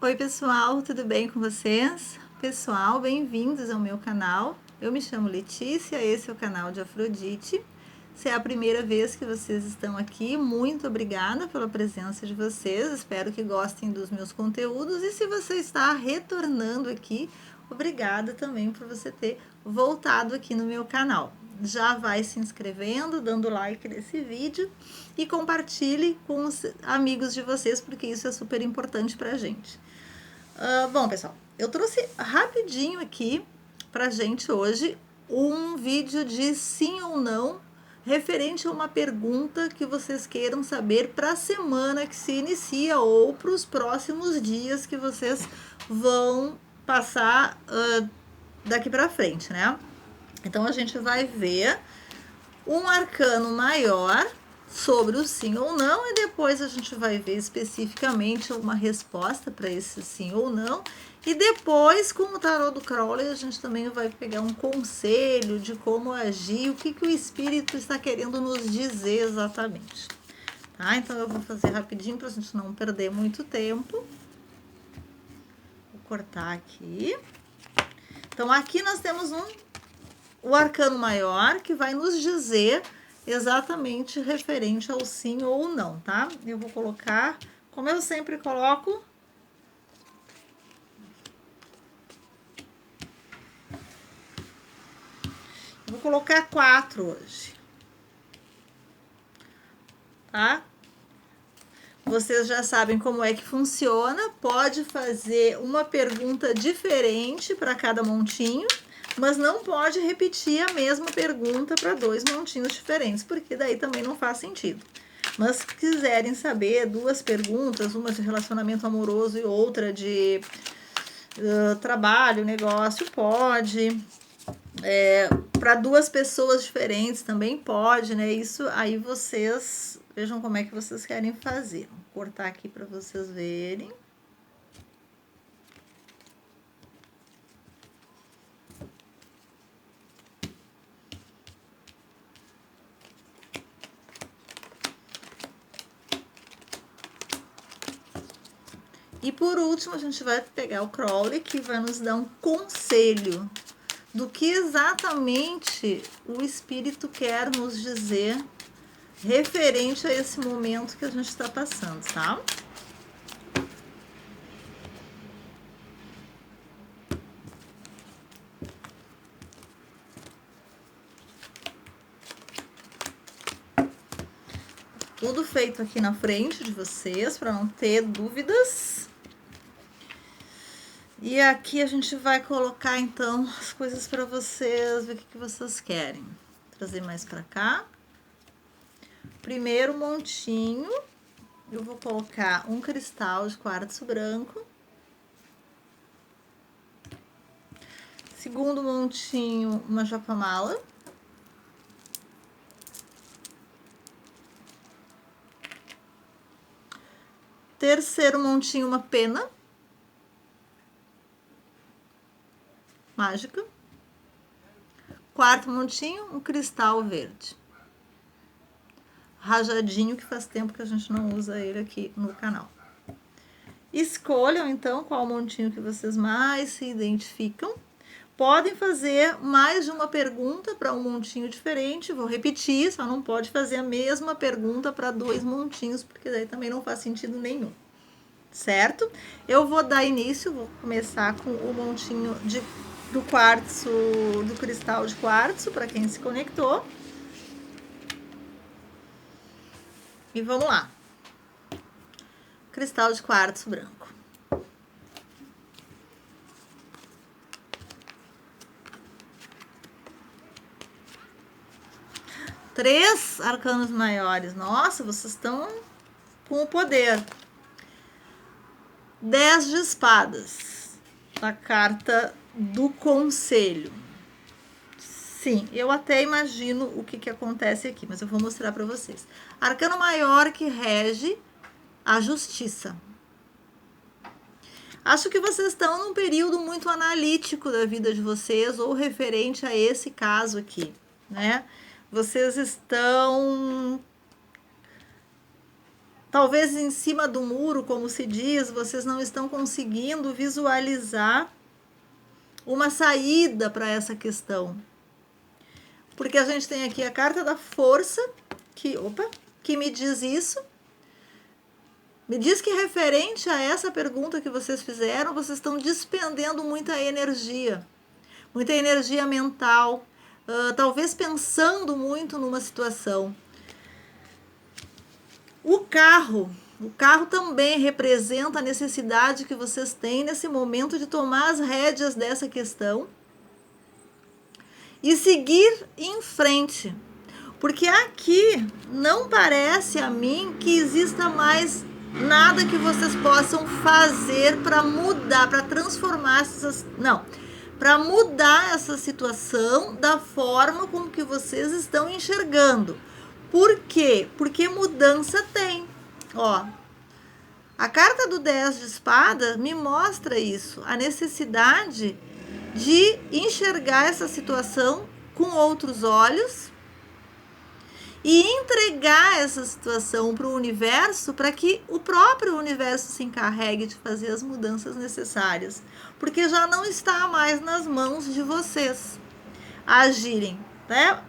Oi pessoal, tudo bem com vocês? Pessoal, bem-vindos ao meu canal. Eu me chamo Letícia, esse é o canal de Afrodite. Se é a primeira vez que vocês estão aqui, muito obrigada pela presença de vocês. Espero que gostem dos meus conteúdos e se você está retornando aqui, obrigada também por você ter voltado aqui no meu canal. Já vai se inscrevendo, dando like nesse vídeo e compartilhe com os amigos de vocês, porque isso é super importante pra gente. Bom, pessoal, eu trouxe rapidinho aqui pra gente hoje um vídeo de sim ou não referente a uma pergunta que vocês queiram saber para a semana que se inicia ou para os próximos dias que vocês vão passar daqui para frente, né? Então a gente vai ver um arcano maior sobre o sim ou não e depois a gente vai ver especificamente uma resposta para esse sim ou não. E depois, com o tarô do Crowley, a gente também vai pegar um conselho de como agir, o que o espírito está querendo nos dizer exatamente. Tá? Então eu vou fazer rapidinho para a gente não perder muito tempo. Vou cortar aqui. Então aqui nós temos o arcano maior que vai nos dizer exatamente referente ao sim ou não, tá? Eu vou colocar, como eu sempre coloco, eu vou colocar 4 hoje, tá? Vocês já sabem como é que funciona, pode fazer uma pergunta diferente para cada montinho, mas não pode repetir a mesma pergunta para 2 montinhos diferentes, porque daí também não faz sentido. Mas se quiserem saber 2 perguntas, uma de relacionamento amoroso e outra de trabalho, negócio, pode. Para 2 pessoas diferentes também pode, né? Isso aí vocês vejam como é que vocês querem fazer. Vou cortar aqui para vocês verem. E por último, a gente vai pegar o Crowley, que vai nos dar um conselho do que exatamente o espírito quer nos dizer referente a esse momento que a gente está passando, tá? Tudo feito aqui na frente de vocês, para não ter dúvidas. E aqui a gente vai colocar, então, as coisas para vocês, ver o que vocês querem. Trazer mais para cá. Primeiro montinho, eu vou colocar um cristal de quartzo branco. Segundo montinho, uma japamala. Terceiro montinho, uma pena mágica. Quarto montinho, um cristal verde. Rajadinho, que faz tempo que a gente não usa ele aqui no canal. Escolham, então, qual montinho que vocês mais se identificam. Podem fazer mais de uma pergunta para um montinho diferente. Vou repetir, só não pode fazer a mesma pergunta para 2 montinhos, porque daí também não faz sentido nenhum. Certo? Eu vou dar início, vou começar com o montinho do quartzo, do cristal de quartzo, para quem se conectou. E vamos lá. Cristal de quartzo branco. Três arcanos maiores. Nossa, vocês estão com o poder. 10 de espadas. A carta do conselho. Sim, eu até imagino o que acontece aqui, mas eu vou mostrar para vocês. Arcano maior que rege a justiça. Acho que vocês estão num período muito analítico da vida de vocês, ou referente a esse caso aqui, né? Vocês estão talvez em cima do muro, como se diz, vocês não estão conseguindo visualizar uma saída para essa questão. Porque a gente tem aqui a carta da força, que me diz isso. Me diz que referente a essa pergunta que vocês fizeram, vocês estão despendendo muita energia mental, talvez pensando muito numa situação. O carro também representa a necessidade que vocês têm nesse momento de tomar as rédeas dessa questão e seguir em frente. Porque aqui não parece a mim que exista mais nada que vocês possam fazer para mudar, para transformar para mudar essa situação da forma como que vocês estão enxergando. Por quê? Porque mudança tem. Ó, a carta do 10 de espada me mostra isso, a necessidade de enxergar essa situação com outros olhos e entregar essa situação para o universo, para que o próprio universo se encarregue de fazer as mudanças necessárias, porque já não está mais nas mãos de vocês agirem, né?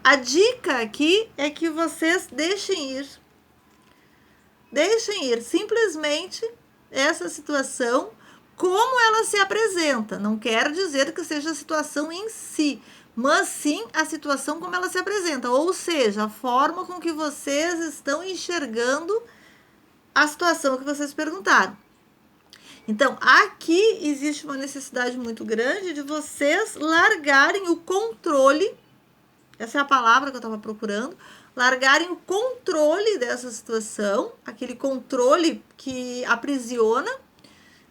A dica aqui é que vocês deixem ir simplesmente essa situação como ela se apresenta. Não quer dizer que seja a situação em si, mas sim a situação como ela se apresenta, ou seja, a forma com que vocês estão enxergando a situação que vocês perguntaram. Então, aqui existe uma necessidade muito grande de vocês largarem o controle, essa é a palavra que eu estava procurando, largarem o controle dessa situação, aquele controle que aprisiona,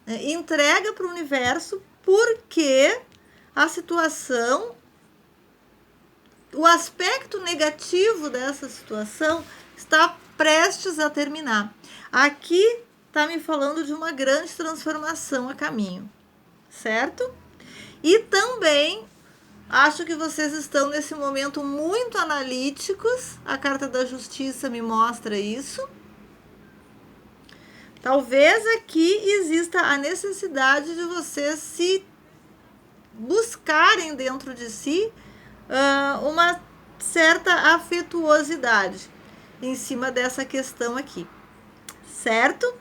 entrega para o universo, porque a situação, o aspecto negativo dessa situação está prestes a terminar. Aqui está me falando de uma grande transformação a caminho, certo? E também acho que vocês estão nesse momento muito analíticos. A carta da justiça me mostra isso. Talvez aqui exista a necessidade de vocês se buscarem dentro de si uma certa afetuosidade em cima dessa questão aqui, certo?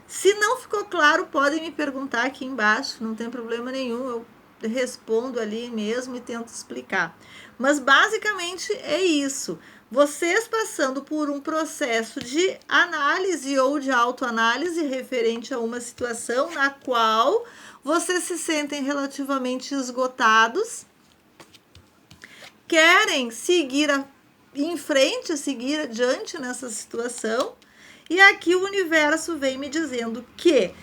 Se não ficou claro, podem me perguntar aqui embaixo, não tem problema nenhum, eu respondo ali mesmo e tento explicar. Mas basicamente é isso. Vocês passando por um processo de análise ou de autoanálise referente a uma situação na qual vocês se sentem relativamente esgotados, querem seguir em frente, seguir adiante nessa situação, e aqui o universo vem me dizendo que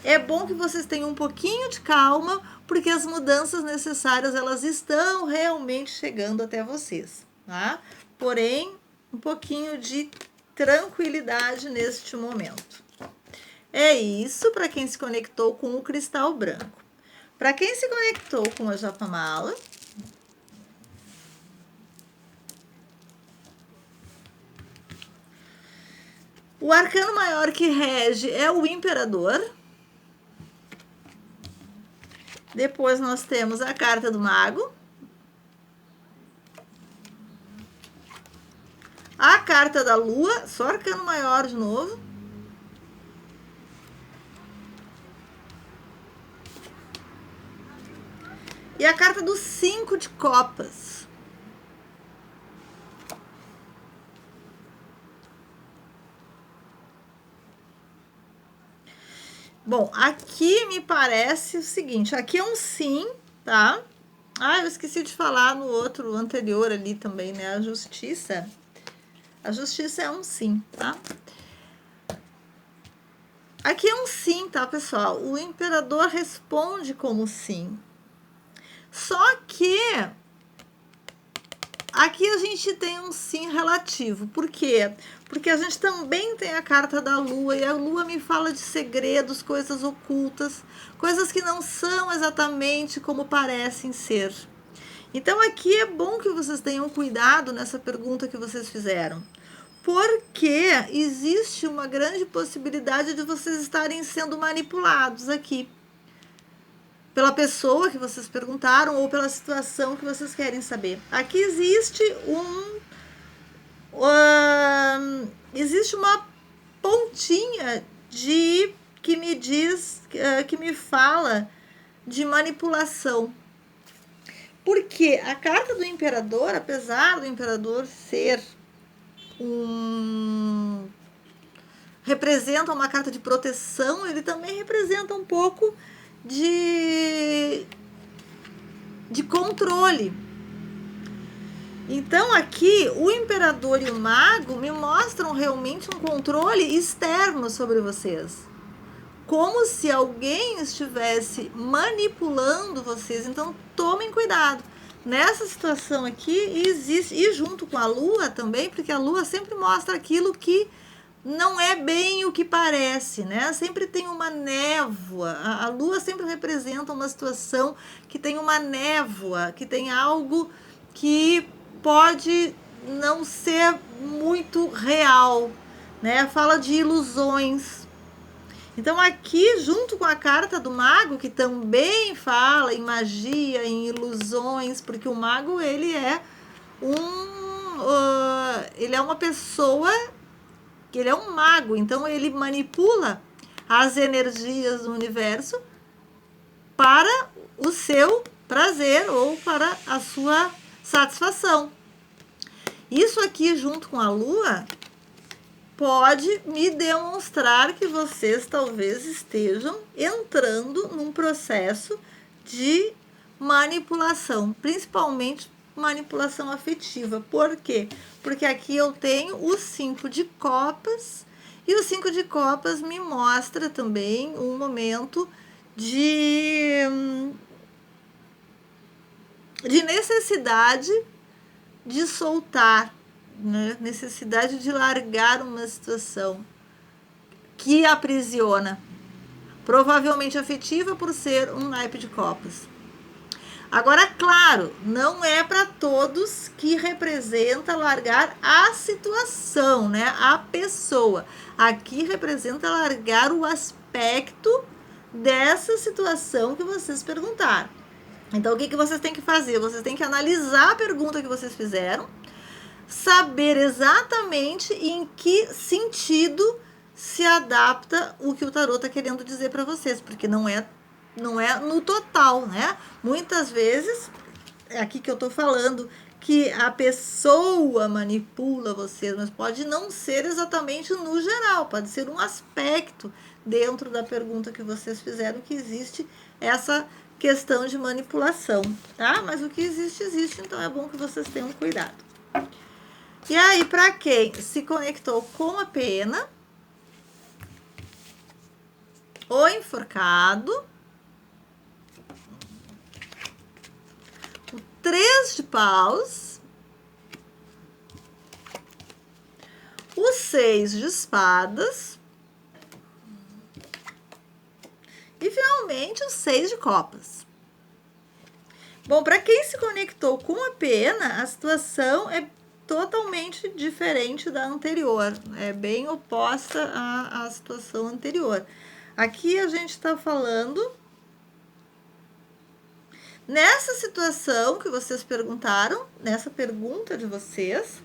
é bom que vocês tenham um pouquinho de calma, porque as mudanças necessárias, elas estão realmente chegando até vocês, tá? Porém, um pouquinho de tranquilidade neste momento. É isso para quem se conectou com o cristal branco. Para quem se conectou com a Japamala, o arcano maior que rege é o imperador. Depois nós temos a carta do mago. A carta da lua, só arcano maior de novo. E a carta do 5 de copas. Bom, aqui me parece o seguinte, aqui é um sim, tá? Ah, eu esqueci de falar no outro anterior ali também, né? A justiça. A justiça é um sim, tá? Aqui é um sim, tá, pessoal? O imperador responde como sim. Só que aqui a gente tem um sim relativo. Por quê? Porque a gente também tem a carta da lua, e a lua me fala de segredos, coisas ocultas, coisas que não são exatamente como parecem ser. Então aqui é bom que vocês tenham cuidado nessa pergunta que vocês fizeram, porque existe uma grande possibilidade de vocês estarem sendo manipulados aqui pela pessoa que vocês perguntaram ou pela situação que vocês querem saber. Aqui existe existe uma pontinha que me diz, que me fala de manipulação. Porque a carta do imperador, apesar do imperador ser representa uma carta de proteção, ele também representa um pouco de controle. Então aqui o imperador e o mago me mostram realmente um controle externo sobre vocês, como se alguém estivesse manipulando vocês. Então tomem cuidado nessa situação aqui. Existe, e junto com a lua também, porque a lua sempre mostra aquilo que não é bem o que parece, né? Sempre tem uma névoa. A lua sempre representa uma situação que tem uma névoa, que tem algo que pode não ser muito real, né? Fala de ilusões. Então aqui, junto com a carta do mago, que também fala em magia, em ilusões, porque o mago, ele é uma pessoa, ele é um mago, então ele manipula as energias do universo para o seu prazer ou para a sua satisfação. Isso aqui, junto com a lua, pode me demonstrar que vocês talvez estejam entrando num processo de manipulação, principalmente manipulação afetiva. Por quê? Porque aqui eu tenho o 5 de copas, e o 5 de copas me mostra também um momento de necessidade de soltar, né? Necessidade de largar uma situação que aprisiona, provavelmente afetiva por ser um naipe de copas. Agora, claro, não é para todos que representa largar a situação, né? A pessoa. Aqui representa largar o aspecto dessa situação que vocês perguntaram. Então, o que vocês têm que fazer? Vocês têm que analisar a pergunta que vocês fizeram, saber exatamente em que sentido se adapta o que o tarô está querendo dizer para vocês, porque não é no total, né? Muitas vezes, é aqui que eu estou falando que a pessoa manipula vocês, mas pode não ser exatamente no geral, pode ser um aspecto dentro da pergunta que vocês fizeram que existe essa questão de manipulação, tá? Mas o que existe, então é bom que vocês tenham cuidado. E aí, para quem se conectou com a pena, o enforcado, o 3 de paus, o 6 de espadas e finalmente o 6 de copas. Bom, para quem se conectou com a pena, a situação é totalmente diferente da anterior, é bem oposta à situação anterior. Aqui a gente está falando nessa situação que vocês perguntaram, nessa pergunta de vocês,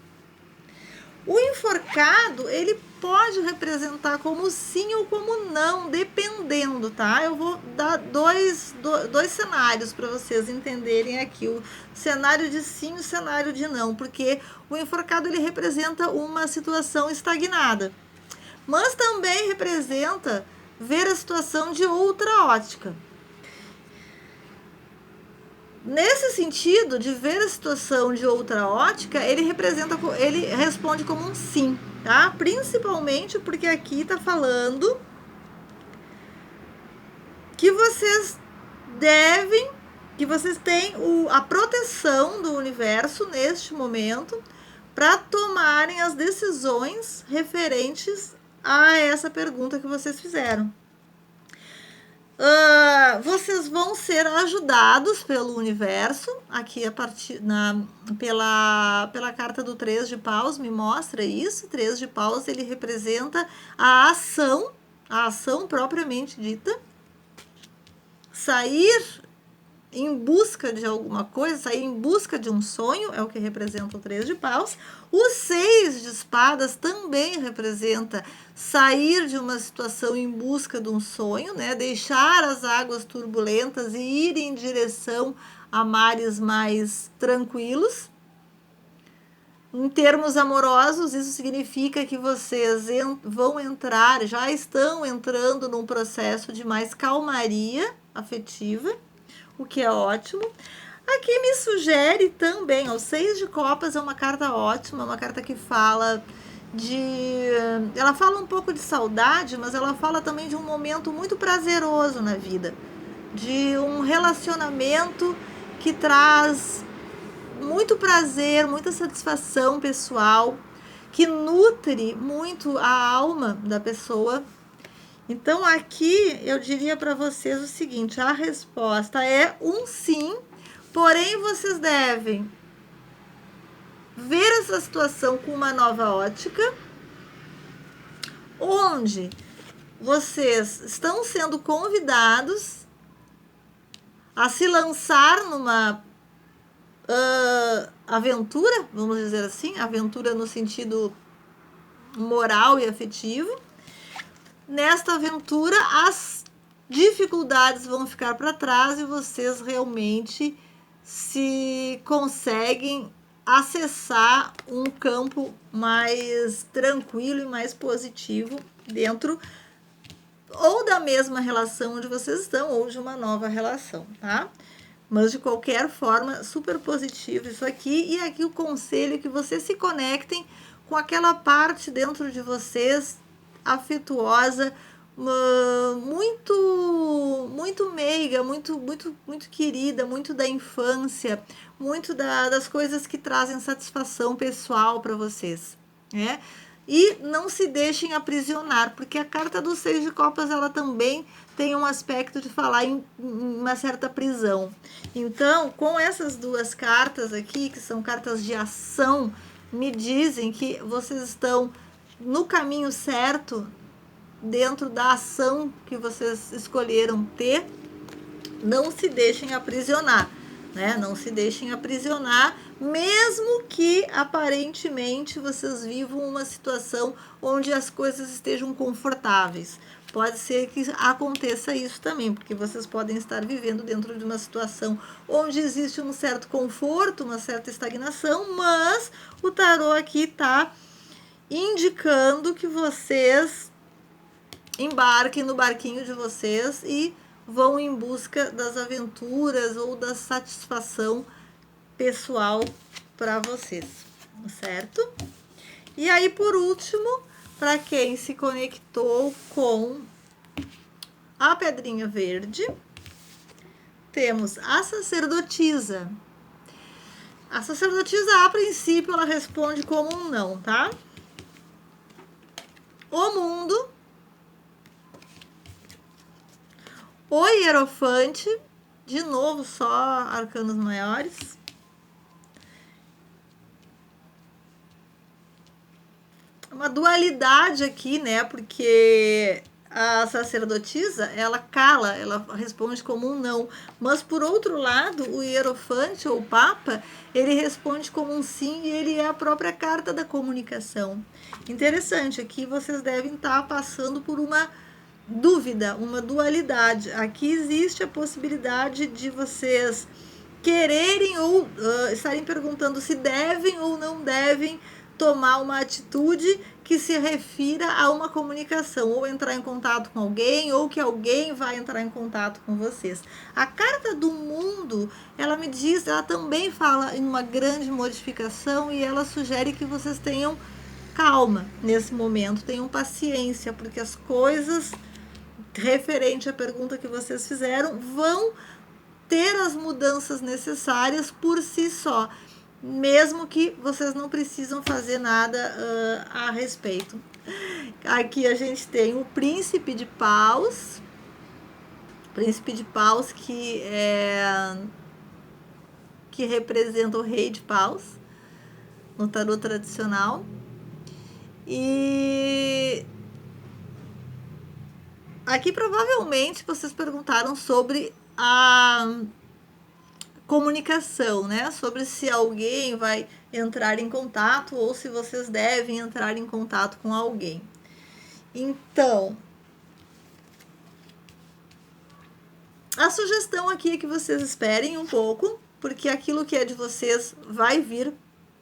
o enforcado, ele pode representar como sim ou como não, dependendo, tá? Eu vou dar dois cenários para vocês entenderem aqui, o cenário de sim e o cenário de não, porque o enforcado, ele representa uma situação estagnada, mas também representa ver a situação de outra ótica. Nesse sentido, de ver a situação de outra ótica, ele responde como um sim, tá? Principalmente porque aqui tá falando que vocês têm a proteção do universo neste momento para tomarem as decisões referentes a essa pergunta que vocês fizeram. Vocês vão ser ajudados pelo universo, aqui a partir pela carta do 3 de paus, me mostra isso. 3 de paus, ele representa a ação propriamente dita, sair em busca de alguma coisa, sair em busca de um sonho, é o que representa o 3 de paus. O 6 de espadas também representa sair de uma situação em busca de um sonho, né? Deixar as águas turbulentas e ir em direção a mares mais tranquilos. Em termos amorosos, isso significa que vocês vão entrar, já estão entrando num processo de mais calmaria afetiva, o que é ótimo. Aqui me sugere também, o 6 de copas é uma carta ótima, uma carta que fala ela fala um pouco de saudade, mas ela fala também de um momento muito prazeroso na vida, de um relacionamento que traz muito prazer, muita satisfação pessoal, que nutre muito a alma da pessoa. Então aqui eu diria para vocês o seguinte, a resposta é um sim, porém vocês devem ver essa situação com uma nova ótica, onde vocês estão sendo convidados a se lançar numa aventura, vamos dizer assim, aventura no sentido moral e afetivo. Nesta aventura, as dificuldades vão ficar para trás e vocês realmente se conseguem acessar um campo mais tranquilo e mais positivo dentro ou da mesma relação onde vocês estão ou de uma nova relação, tá? Mas de qualquer forma, super positivo isso aqui. E aqui o conselho é que vocês se conectem com aquela parte dentro de vocês afetuosa, muito meiga, muito querida, muito da infância, muito das coisas que trazem satisfação pessoal para vocês, né? E não se deixem aprisionar, porque a carta do 6 de copas, ela também tem um aspecto de falar em uma certa prisão. Então, com essas duas cartas aqui, que são cartas de ação, me dizem que vocês estão no caminho certo, dentro da ação que vocês escolheram ter. Não se deixem aprisionar, né? Não se deixem aprisionar, mesmo que aparentemente vocês vivam uma situação onde as coisas estejam confortáveis. Pode ser que aconteça isso também, porque vocês podem estar vivendo dentro de uma situação onde existe um certo conforto, uma certa estagnação, mas o tarô aqui está indicando que vocês embarquem no barquinho de vocês e vão em busca das aventuras ou da satisfação pessoal para vocês, certo? E aí, por último, para quem se conectou com a pedrinha verde, temos a sacerdotisa. A sacerdotisa, a princípio, ela responde como um não, tá? O mundo, o hierofante, de novo só arcanos maiores, uma dualidade aqui, né? Porque a sacerdotisa, ela cala, ela responde como um não. Mas, por outro lado, o hierofante ou o papa, ele responde como um sim e ele é a própria carta da comunicação. Interessante, aqui vocês devem estar passando por uma dúvida, uma dualidade. Aqui existe a possibilidade de vocês quererem ou estarem perguntando se devem ou não devem tomar uma atitude que se refira a uma comunicação, ou entrar em contato com alguém, ou que alguém vai entrar em contato com vocês. A carta do mundo, ela me diz, ela também fala em uma grande modificação e ela sugere que vocês tenham calma nesse momento, tenham paciência, porque as coisas referente à pergunta que vocês fizeram vão ter as mudanças necessárias por si só, mesmo que vocês não precisam fazer nada a respeito. Aqui a gente tem o príncipe de paus, Príncipe de paus que representa o rei de paus no tarô tradicional. E aqui provavelmente vocês perguntaram sobre a comunicação, né? Sobre se alguém vai entrar em contato ou se vocês devem entrar em contato com alguém. Então, a sugestão aqui é que vocês esperem um pouco, porque aquilo que é de vocês vai vir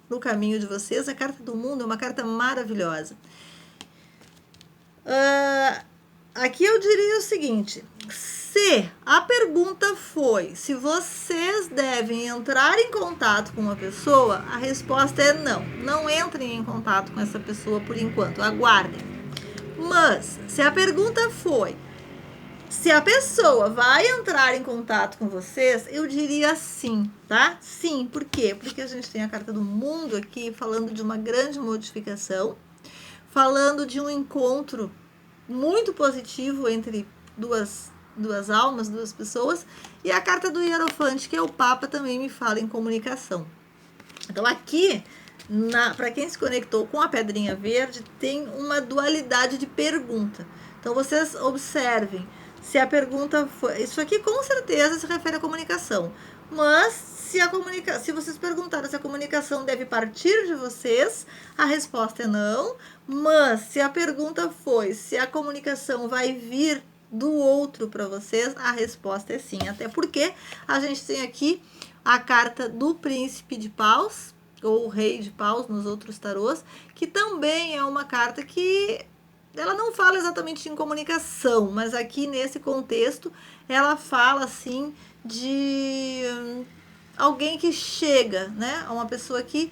no caminho de vocês. A carta do mundo é uma carta maravilhosa. Aqui eu diria o seguinte: se a pergunta foi se vocês devem entrar em contato com uma pessoa, a resposta é não. Não entrem em contato com essa pessoa por enquanto, aguardem. Mas, se a pergunta foi se a pessoa vai entrar em contato com vocês, eu diria sim, tá? Sim, por quê? Porque a gente tem a carta do mundo aqui falando de uma grande modificação, falando de um encontro muito positivo entre duas almas, duas pessoas, e a carta do Hierofante, que é o Papa, também me fala em comunicação. Então aqui, para quem se conectou com a pedrinha verde, tem uma dualidade de pergunta. Então vocês observem se a pergunta foi... Isso aqui com certeza se refere à comunicação. Mas se vocês perguntaram se a comunicação deve partir de vocês, a resposta é não. Mas se a pergunta foi se a comunicação vai vir do outro para vocês, a resposta é sim. Até porque a gente tem aqui a carta do Príncipe de Paus, ou o Rei de Paus nos outros tarôs, que também é uma carta que ela não fala exatamente em comunicação, mas aqui nesse contexto ela fala assim de alguém que chega, né? Uma pessoa que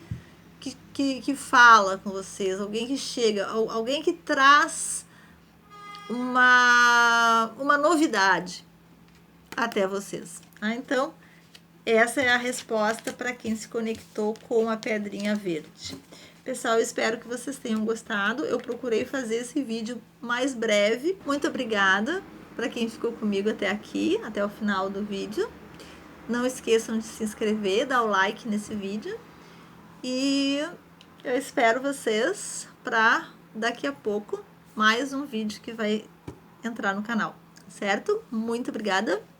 fala com vocês, alguém que chega, alguém que traz uma novidade até vocês. Então, essa é a resposta para quem se conectou com a pedrinha verde. Pessoal, eu espero que vocês tenham gostado. Eu procurei fazer esse vídeo mais breve. Muito obrigada para quem ficou comigo até aqui, até o final do vídeo. Não esqueçam de se inscrever, dar o like nesse vídeo. E eu espero vocês para daqui a pouco mais um vídeo que vai entrar no canal, certo? Muito obrigada!